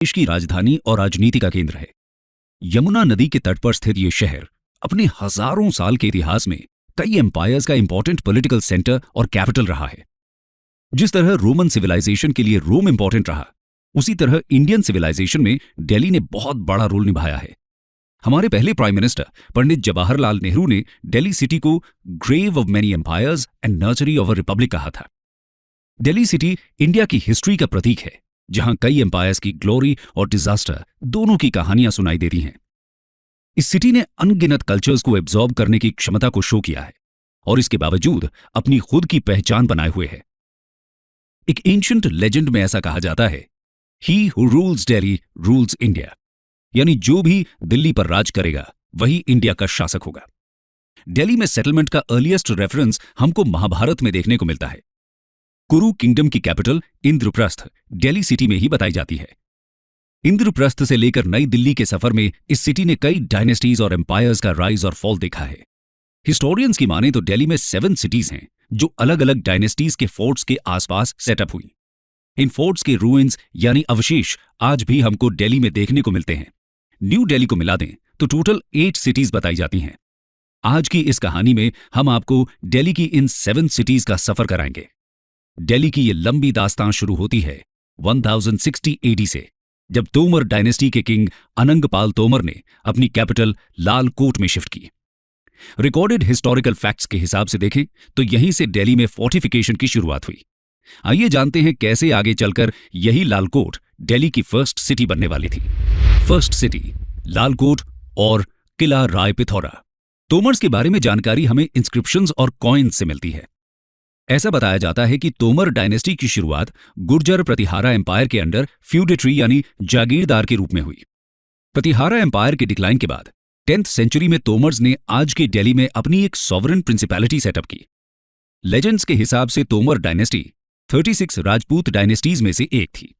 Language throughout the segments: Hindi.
देश की राजधानी और राजनीति का केंद्र है। यमुना नदी के तट पर स्थित ये शहर अपने हजारों साल के इतिहास में कई एम्पायर्स का इंपॉर्टेंट पॉलिटिकल सेंटर और कैपिटल रहा है। जिस तरह रोमन सिविलाइजेशन के लिए रोम इंपॉर्टेंट रहा, उसी तरह इंडियन सिविलाइजेशन में दिल्ली ने बहुत बड़ा रोल निभाया है। हमारे पहले प्राइम मिनिस्टर पंडित जवाहरलाल नेहरू ने दिल्ली सिटी को grave of many empires and nursery of a republic कहा था। दिल्ली सिटी इंडिया की हिस्ट्री का प्रतीक है, जहां कई एम्पायर्स की ग्लोरी और डिजास्टर दोनों की कहानियां सुनाई देती हैं। इस सिटी ने अनगिनत कल्चर्स को एब्जॉर्ब करने की क्षमता को शो किया है और इसके बावजूद अपनी खुद की पहचान बनाए हुए है। एक एंशिएंट लेजेंड में ऐसा कहा जाता है, he who rules Delhi rules India, यानी जो भी दिल्ली पर राज करेगा वही इंडिया का शासक होगा। दिल्ली में सेटलमेंट का अर्लीस्ट रेफरेंस हमको महाभारत में देखने को मिलता है। कुरु किंगडम की कैपिटल इंद्रप्रस्थ दिल्ली सिटी में ही बताई जाती है। इंद्रप्रस्थ से लेकर नई दिल्ली के सफर में इस सिटी ने कई डायनेस्टीज और एम्पायर्स का राइज और फॉल देखा है। हिस्टोरियंस की माने तो दिल्ली में 7 सिटीज हैं जो अलग अलग डायनेस्टीज के फोर्ट्स के आसपास सेटअप हुई। इन फोर्ट्स के रूइंस यानी अवशेष आज भी हमको दिल्ली में देखने को मिलते हैं। न्यू दिल्ली को मिला दें तो टोटल 8 सिटीज बताई जाती हैं। आज की इस कहानी में हम आपको दिल्ली की इन 7 सिटीज का सफर कराएंगे। दिल्ली की ये लंबी दास्तान शुरू होती है 1060 AD से, जब तोमर डायनेस्टी के किंग अनंगपाल तोमर ने अपनी कैपिटल लाल कोट में शिफ्ट की। रिकॉर्डेड हिस्टोरिकल फैक्ट्स के हिसाब से देखें तो यहीं से दिल्ली में फोर्टिफिकेशन की शुरुआत हुई। आइए जानते हैं कैसे आगे चलकर यही लालकोट दिल्ली की फर्स्ट सिटी बनने वाली थी। फर्स्ट सिटी लालकोट और किला राय पिथौरा। तोमर्स के बारे में जानकारी हमें इंस्क्रिप्शंस और कॉइन्स से मिलती है। ऐसा बताया जाता है कि तोमर डायनेस्टी की शुरुआत गुर्जर प्रतिहारा एम्पायर के अंडर फ्यूडेटरी यानी जागीरदार के रूप में हुई। प्रतिहारा एम्पायर के डिक्लाइन के बाद 10th सेंचुरी में तोमर्स ने आज के दिल्ली में अपनी एक सॉवरेन प्रिंसिपैलिटी सेटअप की। लेजेंड्स के हिसाब से तोमर डायनेस्टी 36 राजपूत डायनेस्टीज में से एक थी।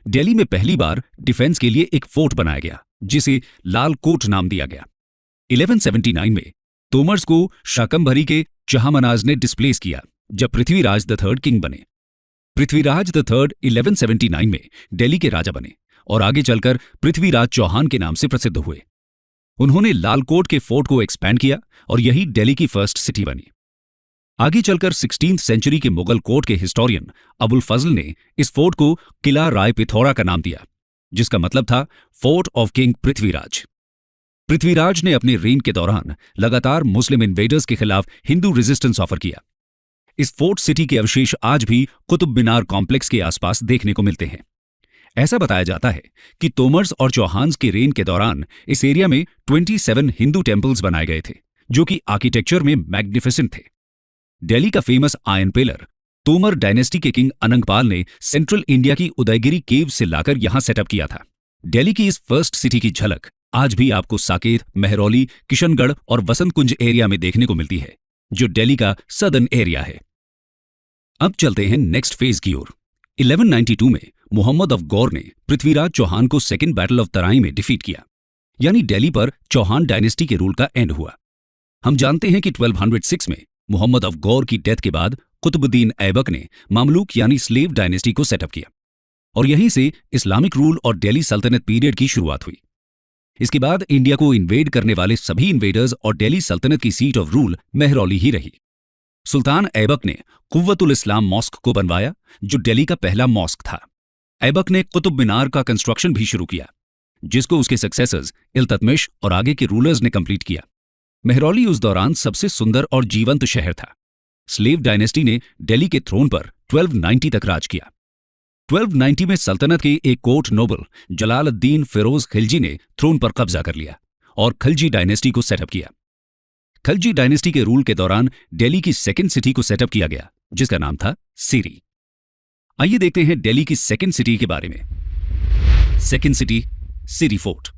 दिल्ली में पहली बार डिफेंस के लिए एक फोर्ट बनाया गया जिसे लाल कोट नाम दिया गया। 1179 में तोमर्स को शाकंभरी के चहामनाज ने डिस्प्लेस किया जब पृथ्वीराज III किंग बने। पृथ्वीराज III 1179 में दिल्ली के राजा बने और आगे चलकर पृथ्वीराज चौहान के नाम से प्रसिद्ध हुए। उन्होंने लालकोट के फोर्ट को एक्सपैंड किया और यही दिल्ली की फर्स्ट सिटी बनी। आगे चलकर 16th सेंचुरी के मुगल कोर्ट के हिस्टोरियन अबुल फजल ने इस फोर्ट को किला राय पिथौरा का नाम दिया, जिसका मतलब था fort of king Prithviraj. Prithviraj ने अपने रेन के दौरान लगातार मुस्लिम इन्वेडर्स के खिलाफ हिंदू रेजिस्टेंस ऑफर किया। इस फोर्ट सिटी के अवशेष आज भी कुतुब मीनार कॉम्प्लेक्स के आसपास देखने को मिलते हैं। ऐसा बताया जाता है कि तोमर्स और चौहान्स के रेन के दौरान इस एरिया में 27 हिंदू टेम्पल्स बनाए गए थे, जो कि आर्किटेक्चर में मैग्निफिसेंट थे। दिल्ली का famous ion pillar Tomar dynasty के किंग अनंगपाल ने सेंट्रल इंडिया की उदयगिरी केव से लाकर यहां सेटअप किया था। दिल्ली की इस फर्स्ट सिटी की झलक आज भी आपको साकेत, मेहरौली, किशनगढ़ और वसंत कुंज एरिया में देखने को मिलती है, जो दिल्ली का सदर्न एरिया है। अब चलते हैं नेक्स्ट फेज की ओर। 1192 में मोहम्मद ऑफ गौर ने पृथ्वीराज चौहान को सेकेंड बैटल ऑफ तराई में डिफीट किया, यानी दिल्ली पर चौहान डायनेस्टी के रूल का एंड हुआ। हम जानते हैं कि 1206 में मोहम्मद ऑफ गौर की डेथ के बाद कुतुबुद्दीन ऐबक ने मामलूक यानी स्लेव डायनेस्टी को सेटअप किया और यहीं से इस्लामिक रूल और दिल्ली सल्तनत पीरियड की शुरुआत हुई। इसके बाद इंडिया को इन्वेड करने वाले सभी इन्वेडर्स और दिल्ली सल्तनत की सीट ऑफ रूल मेहरौली ही रही। सुल्तान ऐबक ने कुव्वतुल इस्लाम मॉस्क को बनवाया, जो दिल्ली का पहला मॉस्क था। ऐबक ने कुतुब मीनार का कंस्ट्रक्शन भी शुरू किया, जिसको उसके सक्सेसर्स इल्तुतमिश और आगे के रूलर्स ने कंप्लीट किया। मेहरौली उस दौरान सबसे सुंदर और जीवंत शहर था। स्लेव डायनेस्टी ने दिल्ली के थ्रोन पर 1290 तक राज किया। 1290 में सल्तनत के एक कोर्ट नोबल जलालुद्दीन फिरोज खिलजी ने थ्रोन पर कब्जा कर लिया और खिलजी डायनेस्टी को सेटअप किया। खिलजी डायनेस्टी के रूल के दौरान दिल्ली की सेकेंड सिटी को सेटअप किया गया, जिसका नाम था सीरी। आइए देखते हैं दिल्ली की सेकेंड सिटी के बारे में। सेकेंड सिटी सीरी फोर्ट।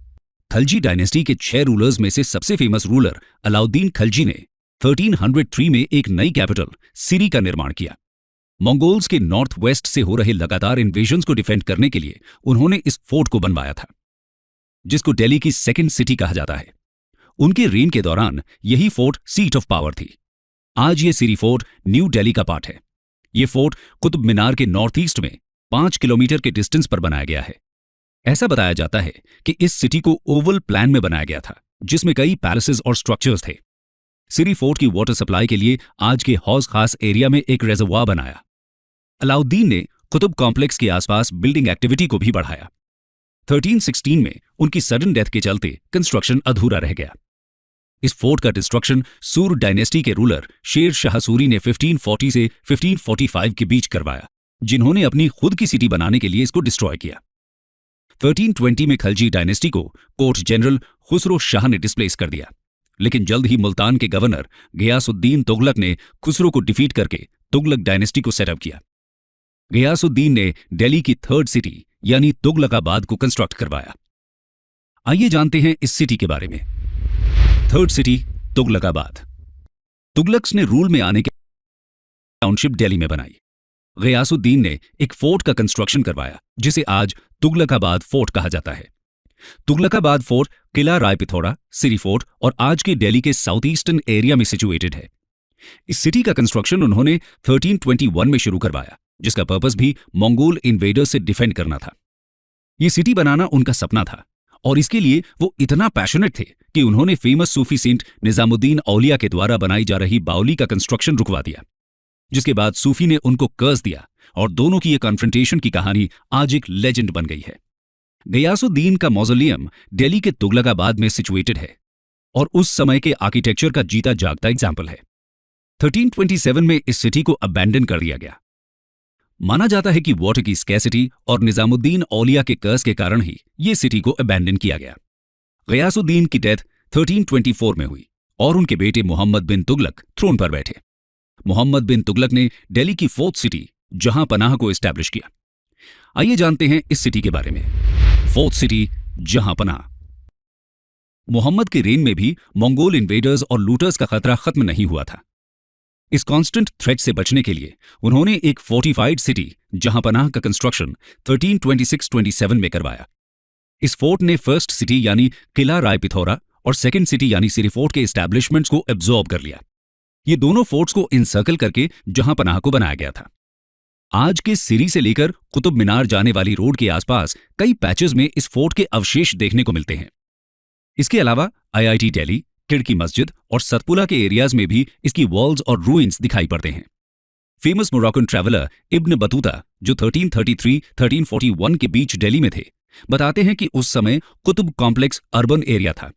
खिलजी डायनेस्टी के 6 रूलर्स में से सबसे फेमस रूलर अलाउद्दीन खिलजी ने 1303 में एक नई कैपिटल सीरी का निर्माण किया। मंगोल्स के नॉर्थ वेस्ट से हो रहे लगातार इन्वेजन्स को डिफेंड करने के लिए उन्होंने इस फोर्ट को बनवाया था, जिसको दिल्ली की सेकेंड सिटी कहा जाता है। उनके रेन के दौरान यही फोर्ट सीट ऑफ पावर थी। आज ये सीरी फोर्ट न्यू दिल्ली का पार्ट है। ये फोर्ट कुतुब मीनार के नॉर्थ ईस्ट में 5 किलोमीटर के डिस्टेंस पर बनाया गया है। ऐसा बताया जाता है कि इस सिटी को ओवल प्लान में बनाया गया था, जिसमें कई पैलेसेस और स्ट्रक्चर्स थे। सिरी फोर्ट की वाटर सप्लाई के लिए आज के हौज खास एरिया में एक रेजर्वॉयर बनाया। अलाउद्दीन ने कुतुब कॉम्प्लेक्स के आसपास बिल्डिंग एक्टिविटी को भी बढ़ाया। 1316 में उनकी सडन डेथ के चलते कंस्ट्रक्शन अधूरा रह गया। इस फोर्ट का डिस्ट्रक्शन सूर डायनेस्टी के रूलर शेर शाह सूरी ने 1540 से 1545 के बीच करवाया, जिन्होंने अपनी खुद की सिटी बनाने के लिए इसको डिस्ट्रॉय किया। 1320 में खलजी डायनेस्टी को कोर्ट जनरल खुसरो शाह ने डिस्प्लेस कर दिया, लेकिन जल्द ही मुल्तान के गवर्नर गयासुद्दीन तुगलक ने खुसरो को डिफीट करके तुगलक डायनेस्टी को सेटअप किया। गयासुद्दीन ने दिल्ली की थर्ड सिटी यानी तुगलकाबाद को कंस्ट्रक्ट करवाया। आइए जानते हैं इस सिटी के बारे में। Third city Tughlakabad. तुगलक्स ने रूल में आने के टाउनशिप दिल्ली में बनाई। गयासुद्दीन ने एक फोर्ट का कंस्ट्रक्शन करवाया, जिसे आज तुगलकाबाद फोर्ट कहा जाता है। तुगलकाबाद फोर्ट किला राय पिथौरा, सिरी फोर्ट और आज के दिल्ली के साउथ ईस्टर्न एरिया में सिचुएटेड है। इस सिटी का कंस्ट्रक्शन उन्होंने 1321 में शुरू करवाया, जिसका पर्पस भी मंगोल इन्वेडर्स से डिफेंड करना था। यह सिटी बनाना उनका सपना था और इसके लिए वो इतना पैशनेट थे कि उन्होंने फेमस सूफी सेंट निजामुद्दीन औलिया के द्वारा बनाई जा रही बावली का कंस्ट्रक्शन रुकवा दिया, जिसके बाद सूफी ने उनको कर्ज दिया और दोनों की यह कॉन्फ्रंटेशन की कहानी आज एक लेजेंड बन गई है। गयासुद्दीन का मौजोलियम दिल्ली के तुगलकाबाद में सिचुएटेड है और उस समय के आर्किटेक्चर का जीता जागता एग्जाम्पल है। 1327 में इस सिटी को अबैंडन कर दिया गया। माना जाता है कि वाटर की स्कैसिटी और निजामुद्दीन औलिया के कर्ज के कारण ही यह सिटी को अबैंडन किया गया। गयासुद्दीन की डेथ 1324 में हुई और उनके बेटे मोहम्मद बिन तुगलक थ्रोन पर बैठे। मोहम्मद बिन तुगलक ने दिल्ली की फोर्थ सिटी जहां पनाह को एस्टैब्लिश किया। आइए जानते हैं इस सिटी के बारे में। फोर्थ सिटी जहां पनाह। मोहम्मद के रेन में भी मंगोल इन्वेडर्स और लूटर्स का खतरा खत्म नहीं हुआ था। इस कांस्टेंट थ्रेट से बचने के लिए उन्होंने एक फोर्टिफाइड सिटी जहां पनाह का कंस्ट्रक्शन 1326-27 में करवाया। इस फोर्ट ने फर्स्ट सिटी यानी किला राय पिथौरा और सेकंड सिटी यानी सिरी फोर्ट के एस्टैब्लिशमेंट्स को एब्जॉर्ब कर लिया। ये दोनों फोर्ट्स को इनसर्कल करके जहां पनाह को बनाया गया था। आज के सिरी से लेकर कुतुब मीनार जाने वाली रोड के आसपास कई पैचेस में इस फोर्ट के अवशेष देखने को मिलते हैं। इसके अलावा IIT दिल्ली, खिड़की मस्जिद और सतपुला के एरियाज में भी इसकी वॉल्स और रूइंस दिखाई पड़ते हैं। Famous Moroccan traveller Ibn Battuta, जो 1333-1341 के बीच दिल्ली में थे, बताते हैं कि उस समय कुतुब कॉम्प्लेक्स अर्बन एरिया था,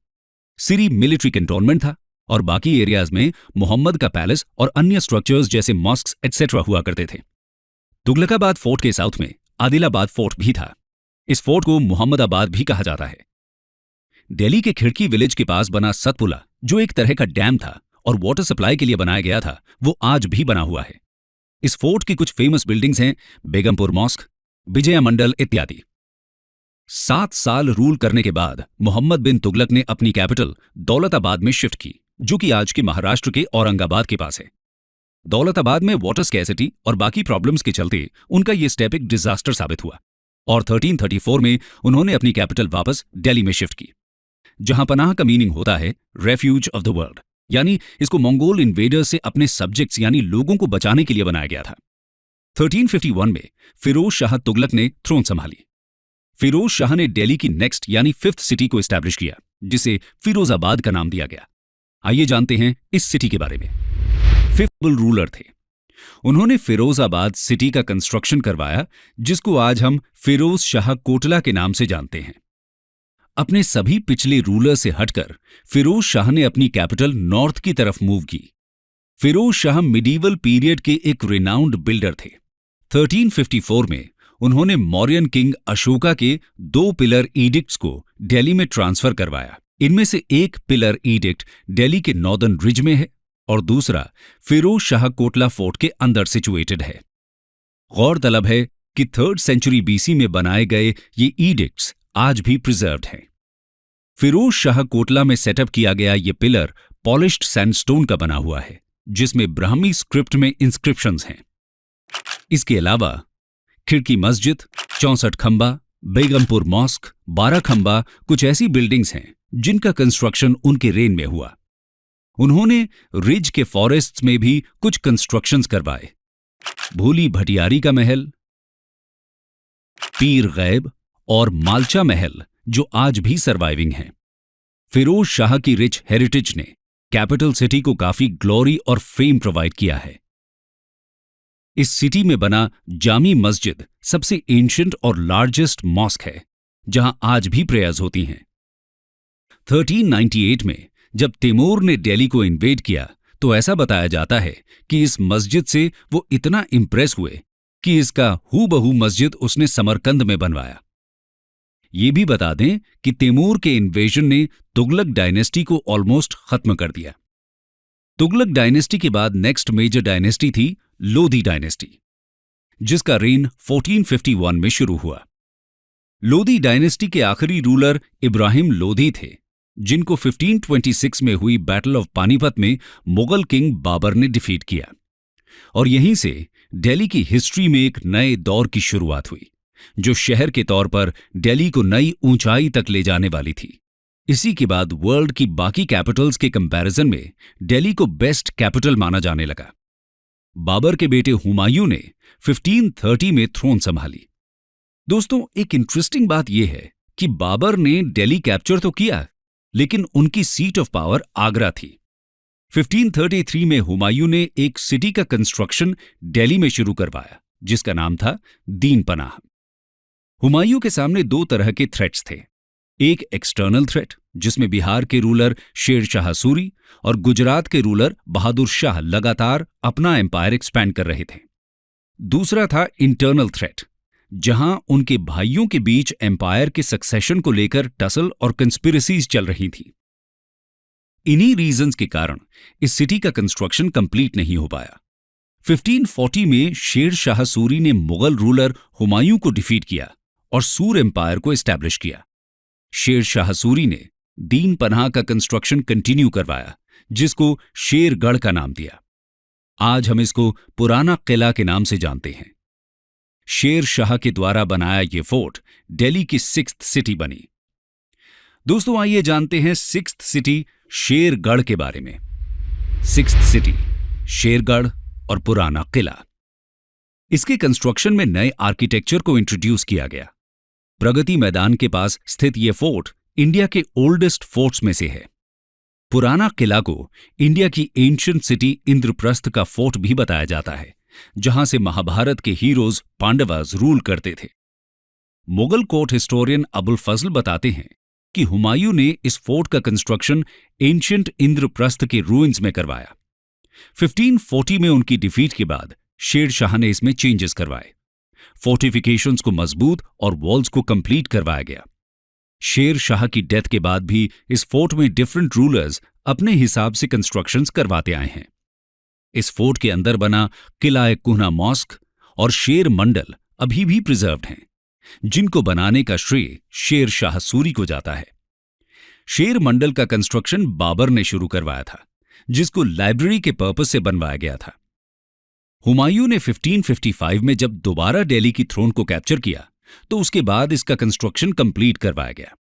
सिरी मिलिट्री कैंटोनमेंट था और बाकी एरियाज में मोहम्मद का पैलेस और अन्य स्ट्रक्चर्स जैसे मॉस्क्स एटसेट्रा हुआ करते थे। तुगलकाबाद फोर्ट के साउथ में आदिलाबाद फोर्ट भी था। इस फोर्ट को मुहम्मदाबाद भी कहा जाता है। दिल्ली के खिड़की विलेज के पास बना सतपुला, जो एक तरह का डैम था और वाटर सप्लाई के लिए बनाया गया था, वो आज भी बना हुआ है। इस फोर्ट की कुछ फेमस बिल्डिंग्स हैं बेगमपुर मॉस्क, विजय मंडल इत्यादि। 7 साल रूल करने के बाद मोहम्मद बिन तुगलक ने अपनी कैपिटल दौलताबाद में शिफ्ट की, जो कि आज के महाराष्ट्र के औरंगाबाद के पास है। दौलताबाद में वाटर स्कैसिटी और बाकी प्रॉब्लम्स के चलते उनका यह स्टेप एक डिजास्टर साबित हुआ और 1334 में उन्होंने अपनी कैपिटल वापस दिल्ली में शिफ्ट की। जहां पनाह का मीनिंग होता है रेफ्यूज ऑफ द वर्ल्ड, यानी इसको मंगोल इन्वेडर्स से अपने सब्जेक्ट्स यानी लोगों को बचाने के लिए बनाया गया था। 1351 में फिरोज शाह तुगलक ने थ्रोन संभाली। फिरोज शाह ने दिल्ली की नेक्स्ट यानी फिफ्थ सिटी को एस्टैब्लिश किया, जिसे फिरोजाबाद का नाम दिया गया। आइए जानते हैं इस सिटी के बारे में। फिफ्थ रूलर थे। उन्होंने फिरोजाबाद सिटी का कंस्ट्रक्शन करवाया, जिसको आज हम फिरोज शाह कोटला के नाम से जानते हैं। अपने सभी पिछले रूलर से हटकर फिरोज शाह ने अपनी कैपिटल नॉर्थ की तरफ मूव की। फिरोज शाह मिडीवल पीरियड के एक रिनाउंड बिल्डर थे। 1354 में उन्होंने मौर्यन किंग अशोका के 2 पिलर ईडिक्ट्स को दिल्ली में ट्रांसफर करवाया। इनमें से एक पिलर ईडिक्ट दिल्ली के नॉर्दर्न रिज में है और दूसरा फिरोज शाह कोटला फोर्ट के अंदर सिचुएटेड है। गौरतलब है कि 3rd सेंचुरी BC में बनाए गए ये ईडिक्ट्स आज भी प्रिजर्व्ड हैं। फिरोज शाह कोटला में सेटअप किया गया ये पिलर पॉलिश्ड सैंडस्टोन का बना हुआ है, जिसमें ब्राह्मी स्क्रिप्ट में इंस्क्रिप्शंस हैं। इसके अलावा खिड़की मस्जिद, 64 खंबा, बेगमपुर मॉस्क, 12 खंबा कुछ ऐसी बिल्डिंग्स हैं जिनका कंस्ट्रक्शन उनके रेन में हुआ। उन्होंने रिज के फॉरेस्ट्स में भी कुछ कंस्ट्रक्शंस करवाए। भूली भटियारी का महल, पीर गैब और मालचा महल जो आज भी सर्वाइविंग हैं। फिरोज शाह की रिच हेरिटेज ने कैपिटल सिटी को काफी ग्लोरी और फेम प्रोवाइड किया है। इस सिटी में बना जामी मस्जिद सबसे एंशिएंट और लार्जेस्ट मॉस्क है, जहां आज भी प्रेयर्स होती हैं। 1398 में जब तैमूर ने दिल्ली को इन्वेड किया तो ऐसा बताया जाता है कि इस मस्जिद से वो इतना इंप्रेस हुए कि इसका हूबहू मस्जिद उसने समरकंद में बनवाया। ये भी बता दें कि तैमूर के इन्वेजन ने तुगलक डायनेस्टी को ऑलमोस्ट खत्म कर दिया। तुगलक डायनेस्टी के बाद नेक्स्ट मेजर डायनेस्टी थी लोधी डायनेस्टी, जिसका रेन 1451 में शुरू हुआ। लोधी डायनेस्टी के आखिरी रूलर इब्राहिम लोधी थे, जिनको 1526 में हुई बैटल ऑफ पानीपत में मुगल किंग बाबर ने डिफीट किया, और यहीं से दिल्ली की हिस्ट्री में एक नए दौर की शुरुआत हुई, जो शहर के तौर पर दिल्ली को नई ऊंचाई तक ले जाने वाली थी। इसी के बाद वर्ल्ड की बाकी कैपिटल्स के कंपैरिजन में दिल्ली को बेस्ट कैपिटल माना जाने लगा। बाबर के बेटे हुमायूं ने 1530 में थ्रोन संभाली। दोस्तों, एक इंटरेस्टिंग बात यह है कि बाबर ने दिल्ली कैप्चर तो किया, लेकिन उनकी सीट ऑफ पावर आगरा थी। 1533 में हुमायूं ने एक सिटी का कंस्ट्रक्शन दिल्ली में शुरू करवाया, जिसका नाम था दीन पनाह। हुमायूं के सामने दो तरह के थ्रेट्स थे। एक एक्सटर्नल थ्रेट, जिसमें बिहार के रूलर शेर शाह सूरी और गुजरात के रूलर बहादुर शाह लगातार अपना एम्पायर एक्सपैंड कर रहे थे। दूसरा था इंटरनल थ्रेट, जहां उनके भाइयों के बीच एम्पायर के सक्सेशन को लेकर टसल और कंस्पिरेसीज चल रही थी। इन्हीं रीजंस के कारण इस सिटी का कंस्ट्रक्शन कंप्लीट नहीं हो पाया। 1540 में शेर शाह सूरी ने मुगल रूलर हुमायूं को डिफीट किया और सूर एम्पायर को एस्टैब्लिश किया। शेर शाह सूरी ने दीन पनाह का कंस्ट्रक्शन कंटिन्यू करवाया, जिसको शेरगढ़ का नाम दिया। आज हम इसको पुराना किला के नाम से जानते हैं। शेर शाह के द्वारा बनाया यह फोर्ट दिल्ली की 6th सिटी बनी। दोस्तों, आइए जानते हैं 6th सिटी शेरगढ़ के बारे में। 6th सिटी शेरगढ़ और पुराना किला। इसके कंस्ट्रक्शन में नए आर्किटेक्चर को इंट्रोड्यूस किया गया। प्रगति मैदान के पास स्थित यह फोर्ट इंडिया के ओल्डेस्ट फोर्ट्स में से है। पुराना किला को इंडिया की एंशिएंट सिटी इंद्रप्रस्थ का फोर्ट भी बताया जाता है, जहां से महाभारत के हीरोज पांडवास रूल करते थे। मुगल कोर्ट हिस्टोरियन अबुल फजल बताते हैं कि हुमायूं ने इस फोर्ट का कंस्ट्रक्शन एंशिएंट इंद्रप्रस्थ के रूइंस में करवाया। 1540 में उनकी डिफीट के बाद शेर शाह ने इसमें चेंजेस करवाए। फोर्टिफिकेशंस को मजबूत और वॉल्स को कंप्लीट करवाया गया। शेर शाह की डेथ के बाद भी इस फोर्ट में डिफरेंट रूलर्स अपने हिसाब से कंस्ट्रक्शंस करवाते आए हैं। इस फोर्ट के अंदर बना किला कुहना मॉस्क और शेर मंडल अभी भी प्रिजर्व्ड हैं, जिनको बनाने का श्रेय शेर शाह सूरी को जाता है। शेर मंडल का कंस्ट्रक्शन बाबर ने शुरू करवाया था, जिसको लाइब्रेरी के पर्पज से बनवाया गया था। हुमायूं ने 1555 में जब दोबारा दिल्ली की थ्रोन को कैप्चर किया तो उसके बाद इसका कंस्ट्रक्शन कंप्लीट करवाया गया।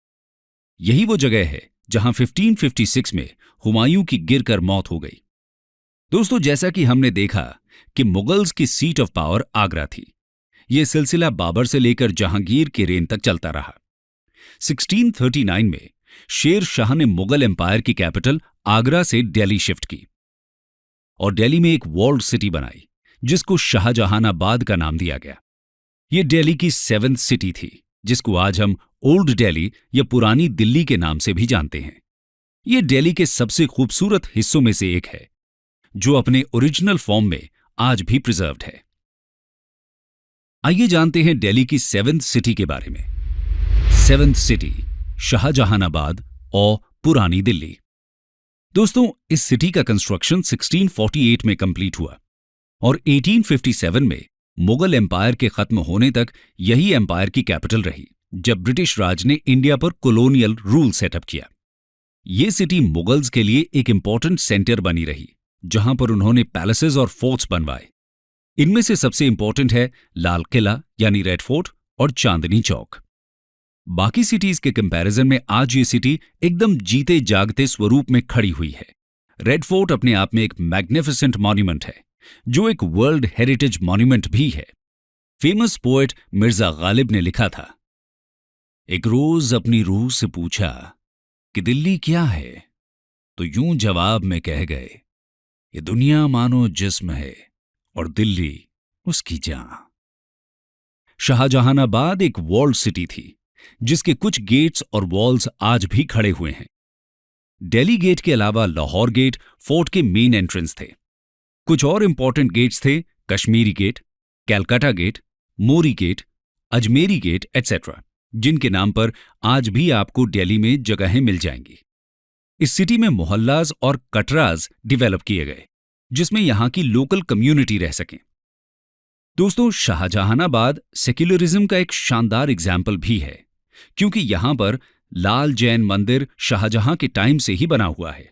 यही वो जगह है जहां 1556 में हुमायूं की गिरकर मौत हो गई। दोस्तों, जैसा कि हमने देखा कि मुगल्स की सीट ऑफ पावर आगरा थी, यह सिलसिला बाबर से लेकर जहांगीर के रेन तक चलता रहा। 1639 में शेर शाह ने मुगल एम्पायर की कैपिटल आगरा से दिल्ली शिफ्ट की और दिल्ली में एक वॉल्ड सिटी बनाई, जिसको शाहजहानाबाद का नाम दिया गया। यह दिल्ली की 7th सिटी थी, जिसको आज हम ओल्ड दिल्ली या पुरानी दिल्ली के नाम से भी जानते हैं। यह दिल्ली के सबसे खूबसूरत हिस्सों में से एक है, जो अपने ओरिजिनल फॉर्म में आज भी प्रिजर्व्ड है। आइए जानते हैं दिल्ली की 7th सिटी के बारे में। 7th सिटी शाहजहानाबाद और पुरानी दिल्ली। दोस्तों, इस सिटी का कंस्ट्रक्शन 1648 में कंप्लीट हुआ और 1857 में मुगल एम्पायर के खत्म होने तक यही एम्पायर की कैपिटल रही, जब ब्रिटिश राज ने इंडिया पर कॉलोनियल रूल सेटअप किया। यह सिटी मुगल्स के लिए एक इंपॉर्टेंट सेंटर बनी रही, जहां पर उन्होंने पैलेसेस और फोर्ट्स बनवाए। इनमें से सबसे इंपॉर्टेंट है लाल किला यानी रेड फोर्ट और चांदनी चौक। बाकी सिटीज के कंपैरिजन में आज ये सिटी एकदम जीते जागते स्वरूप में खड़ी हुई है। रेड फोर्ट अपने आप में एक मैग्निफिसेंट मॉन्यूमेंट है, जो एक वर्ल्ड हेरिटेज मॉन्यूमेंट भी है। फेमस पोएट मिर्जा गालिब ने लिखा था, एक रोज अपनी रूह से पूछा कि दिल्ली क्या है, तो यूं जवाब में कह गए, ये दुनिया मानो जिस्म है और दिल्ली उसकी जान। शाहजहानाबाद एक वॉल्ड सिटी थी जिसके कुछ गेट्स और वॉल्स आज भी खड़े हुए हैं। दिल्ली गेट के अलावा लाहौर गेट फोर्ट के मेन एंट्रेंस थे। कुछ और इंपॉर्टेंट गेट्स थे कश्मीरी गेट, कैलकाटा गेट, मोरी गेट, अजमेरी गेट एटसेट्रा, जिनके नाम पर आज भी आपको दिल्ली में जगहें मिल जाएंगी। इस सिटी में मोहल्लाज और कटराज डेवलप किए गए जिसमें यहां की लोकल कम्युनिटी रह सके। दोस्तों, शाहजहानाबाद सेक्युलरिज्म का एक शानदार एग्जाम्पल भी है क्योंकि यहां पर लाल जैन मंदिर शाहजहां के टाइम से ही बना हुआ है।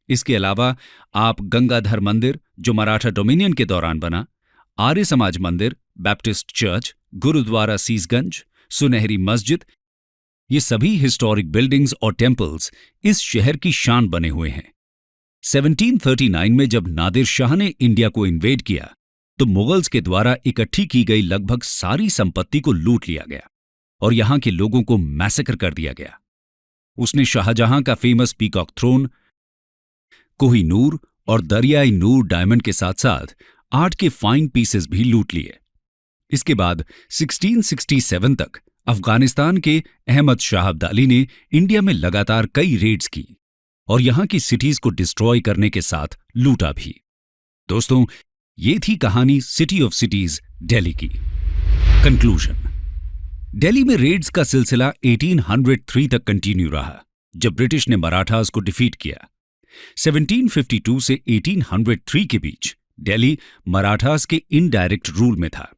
इसके अलावा आप गंगाधर मंदिर जो मराठा डोमिनियन के दौरान बना, आर्य समाज मंदिर, बैप्टिस्ट चर्च, गुरुद्वारा सीसगंज, सुनहरी मस्जिद, ये सभी हिस्टोरिक बिल्डिंग्स और टेम्पल्स इस शहर की शान बने हुए हैं। 1739 में जब नादिर शाह ने इंडिया को इन्वेड किया तो मुगल्स के द्वारा इकट्ठी की गई लगभग सारी संपत्ति को लूट लिया गया और यहां के लोगों को मैसेकर कर दिया गया। उसने शाहजहां का फेमस पीकॉक थ्रोन, कोहिनूर और दरियाई नूर डायमंड के साथ साथ आर्ट के फाइन पीसेस भी लूट लिए। इसके बाद 1667 तक अफगानिस्तान के अहमद शाह अब्दाली ने इंडिया में लगातार कई रेड्स की और यहां की सिटीज को डिस्ट्रॉय करने के साथ लूटा भी। दोस्तों, ये थी कहानी सिटी ऑफ सिटीज दिल्ली की। कंक्लूजन, दिल्ली में रेड्स का सिलसिला 1803 तक कंटिन्यू रहा जब ब्रिटिश ने मराठास को डिफीट किया। 1752 से 1803 के बीच दिल्ली मराठास के इनडायरेक्ट रूल में था।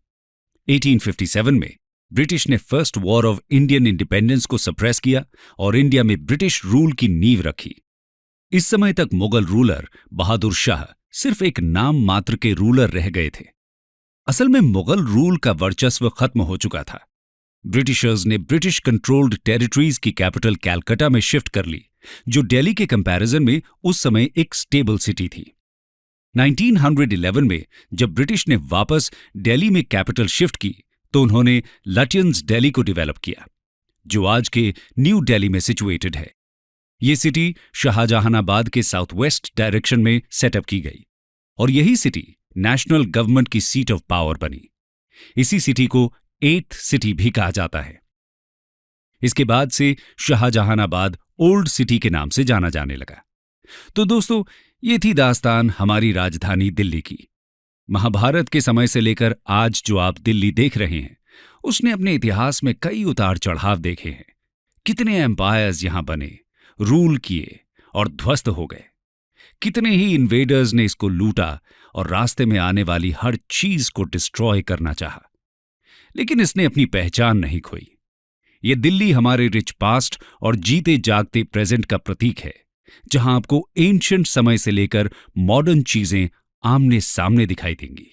1857 में ब्रिटिश ने first war of Indian independence को सप्रेस किया और इंडिया में ब्रिटिश रूल की नींव रखी। इस समय तक मुगल रूलर बहादुर शाह सिर्फ एक नाम मात्र के रूलर रह गए थे। असल में मुगल रूल का वर्चस्व खत्म हो चुका था। ब्रिटिशर्स ने ब्रिटिश कंट्रोल्ड टेरिटरीज की कैपिटल कैलकाटा में शिफ्ट कर ली, जो दिल्ली के कंपैरिजन में उस समय एक स्टेबल सिटी थी। 1911 में जब ब्रिटिश ने वापस दिल्ली में कैपिटल शिफ्ट की तो उन्होंने लटियंस दिल्ली को डेवलप किया, जो आज के न्यू दिल्ली में सिचुएटेड है। ये सिटी शाहजहानाबाद के साउथ वेस्ट डायरेक्शन में सेटअप की गई और यही सिटी नेशनल गवर्नमेंट की सीट ऑफ पावर बनी। इसी सिटी को 8th सिटी भी कहा जाता है। इसके बाद से शाहजहानाबाद ओल्ड सिटी के नाम से जाना जाने लगा। तो दोस्तों, ये थी दास्तान हमारी राजधानी दिल्ली की। महाभारत के समय से लेकर आज जो आप दिल्ली देख रहे हैं, उसने अपने इतिहास में कई उतार चढ़ाव देखे हैं। कितने एम्पायर्स यहां बने, रूल किए और ध्वस्त हो गए। कितने ही इन्वेडर्स ने इसको लूटा और रास्ते में आने वाली हर चीज को डिस्ट्रॉय करना चाहा, लेकिन इसने अपनी पहचान नहीं खोई। ये दिल्ली हमारे रिच पास्ट और जीते जागते प्रेजेंट का प्रतीक है, जहां आपको एंशिएंट समय से लेकर मॉडर्न चीजें आमने सामने दिखाई देंगी।